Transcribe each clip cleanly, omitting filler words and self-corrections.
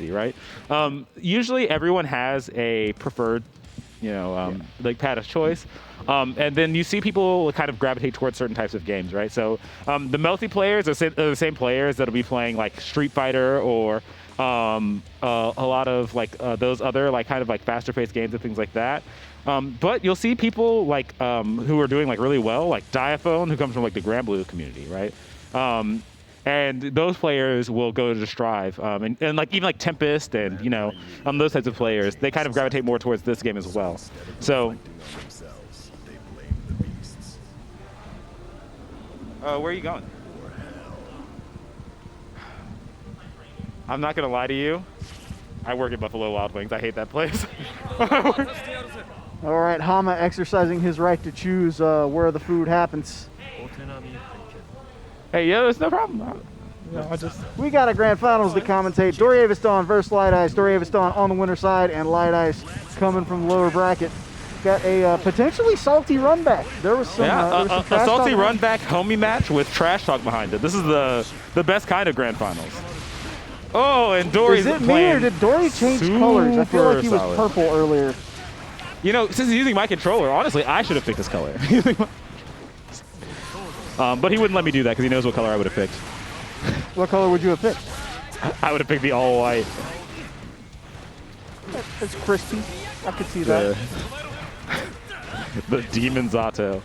right? Usually everyone has a preferred, like pad of choice. And then you see people kind of gravitate towards certain types of games, right? So the multiplayers are the same players that'll be playing like Street Fighter or a lot of like those other like kind of like faster paced games and things like that. But you'll see people like who are doing like really well, like Diaphone, who comes from like the Grand Blue community, right? And those players will go to Strive, and like even like Tempest and those types of players, they kind of gravitate more towards this game as well. So, where are you going? I'm not gonna lie to you. I work at Buffalo Wild Wings. I hate that place. All right, Hama exercising his right to choose where the food happens. Hey, yeah, there's no problem. We got a grand finals to commentate. Doravis Dawn versus Lightice. Doravis Dawn on the winner side, and Lightice coming from the lower bracket. Got a potentially salty run back. There was some, a salty run back homie match with trash talk behind it. This is the best kind of grand finals. Oh, and Dory's playing. Is it me or did Dory change colors? I feel like he was purple earlier. Since he's using my controller, honestly, I should have picked this color. But he wouldn't let me do that because he knows what color I would have picked. What color would you have picked? I would have picked the all white. It's crispy. I could see that. The Demon Zato.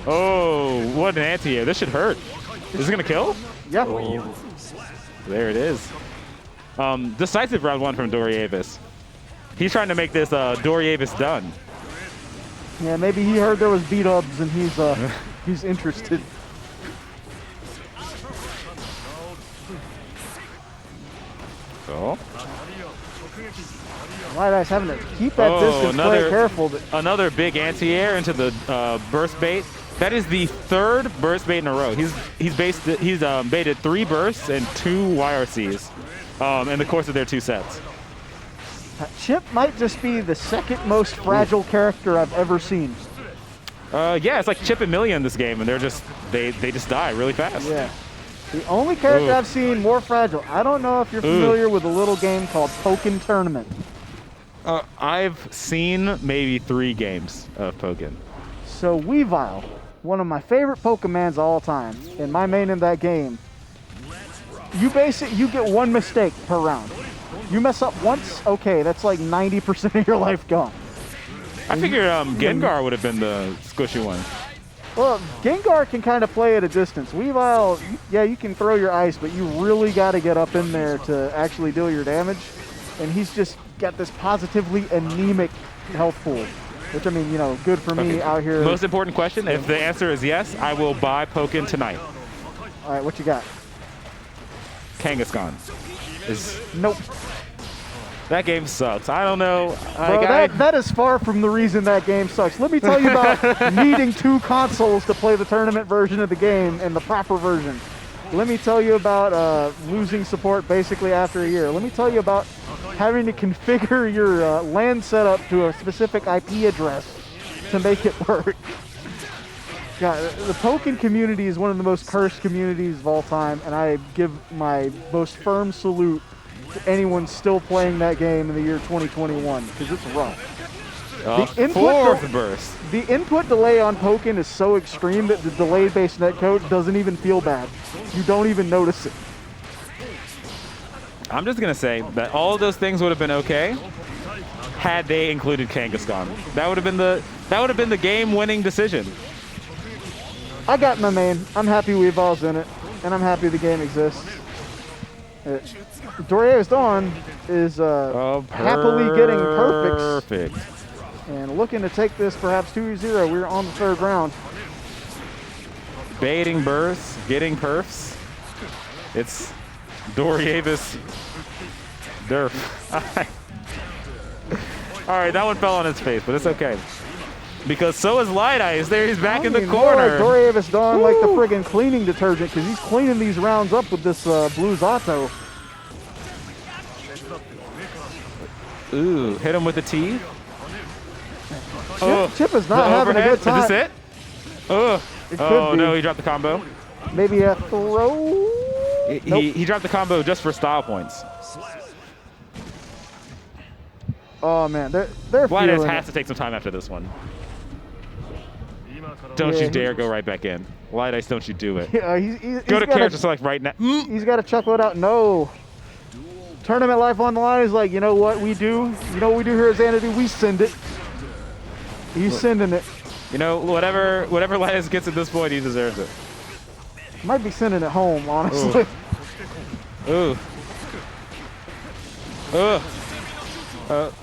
Oh, what an anti-air. This should hurt. Is this going to kill? Yep. Oh, there it is. Decisive round one from Doravis. He's trying to make this Doravis done. Yeah, maybe he heard there was B-dubs and he's interested. Oh. Lightice having to keep that distance, play careful. Another big anti-air into the burst bait. That is the third burst bait in a row. He's baited 3 bursts and 2 YRCs in the course of their 2 sets. Chipp might just be the second most fragile character I've ever seen. Yeah, it's like Chipp and Millie in this game, and they just die really fast. Yeah. The only character I've seen more fragile. I don't know if you're familiar with a little game called Pokken Tournament. I've seen maybe 3 games of Pokken. So Weavile, one of my favorite Pokemons of all time, and my main in that game, you get 1 mistake per round. You mess up once, okay, that's like 90% of your life gone. I figured Gengar would have been the squishy one. Well, Gengar can kind of play at a distance. Weavile, yeah, you can throw your ice, but you really got to get up in there to actually deal your damage. And he's just got this positively anemic health pool, which, I mean, good for me out here. Most important question, if the answer is yes, I will buy Pokken tonight. All right, what you got? Kangaskhan. Nope. That game sucks. I don't know. Bro, that is far from the reason that game sucks. Let me tell you about needing 2 consoles to play the tournament version of the game and the proper version. Let me tell you about losing support basically after a year. Let me tell you about having to configure your LAN setup to a specific IP address to make it work. God, the Pokken community is one of the most cursed communities of all time, and I give my most firm salute to anyone still playing that game in the year 2021, because it's rough. The input delay on Pokken is so extreme that the delay-based netcode doesn't even feel bad. You don't even notice it. I'm just gonna say that all of those things would have been okay had they included Kangaskhan. That would have been the game-winning decision. I got my main. I'm happy Weavile's in it, and I'm happy the game exists. Doravis Dawn is happily getting perfects. And looking to take this perhaps 2-0. We're on the 3rd round. Baiting bursts, getting perfs. It's Doravis Derp. All right, that one fell on his face, but it's okay. Because so is Lightice. There he's back in the corner. Like Doravis Dawn like the friggin' cleaning detergent, because he's cleaning these rounds up with this blue Zato. Ooh, hit him with the T. Chipp is not having a good time. Is this it? Oh no, he dropped the combo. Maybe a throw. He dropped the combo just for style points. Oh man, they're Lightice feeling has it. to take some time after this one. Don't Yeah, you dare go right back in. Lightice, don't you do it. Yeah, Go to character select right now. He's got to chuckle it out. No. Tournament life on the line is like, you know what we do? You know what we do here at Xanadu? We send it. He's sending it. You know, whatever Lightice gets at this point, he deserves it. Might be sending it home, honestly. Ooh. Ugh.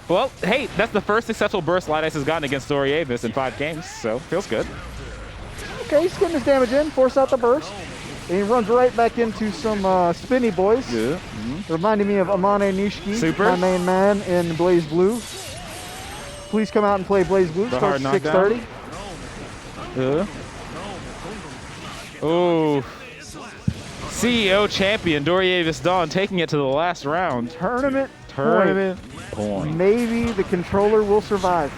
Well, hey, that's the first successful burst Lightice has gotten against Doravis in 5 games, so feels good. Okay, he's getting his damage in, force out the burst. And he runs right back into some spinny boys. Yeah. Reminding me of Amane Nishiki, Super. my main man in Blaze Blue. Please come out and play Blaze Blue. The Starts hard 6:30. Oh. CEO champion Doravis Dawn taking it to the last round. Tournament Point. Maybe the controller will survive.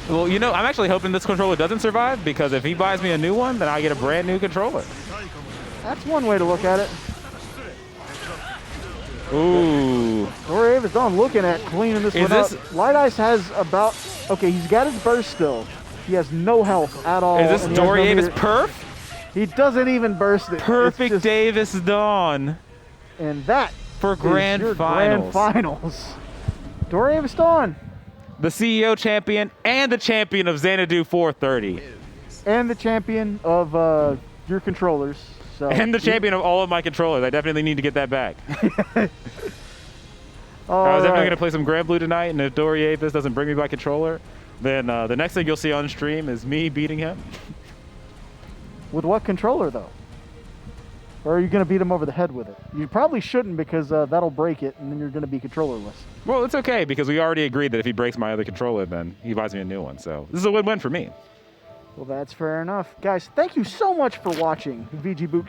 Well, you know, I'm actually hoping this controller doesn't survive, because if he buys me a new one, then I get a brand new controller. That's one way to look at it. Ooh. Doravis Dawn looking at cleaning this one up. Lightice has about, okay, he's got his burst still. He has no health at all. Is this Doravis perf? He doesn't even burst it. Perfect Davis Dawn. And that for grand is your finals. Grand finals. Doravis Dawn. The CEO champion and the champion of Xanadu 430. And the champion of your controllers. So. And the champion of all of my controllers. I definitely need to get that back. I was definitely going to play some Grand Blue tonight, and if Doravis doesn't bring me my controller, then the next thing you'll see on stream is me beating him. With what controller, though? Or are you going to beat him over the head with it? You probably shouldn't, because that'll break it, and then you're going to be controllerless. Well, it's okay, because we already agreed that if he breaks my other controller, then he buys me a new one. So this is a win-win for me. Well, that's fair enough. Guys, thank you so much for watching VG Boot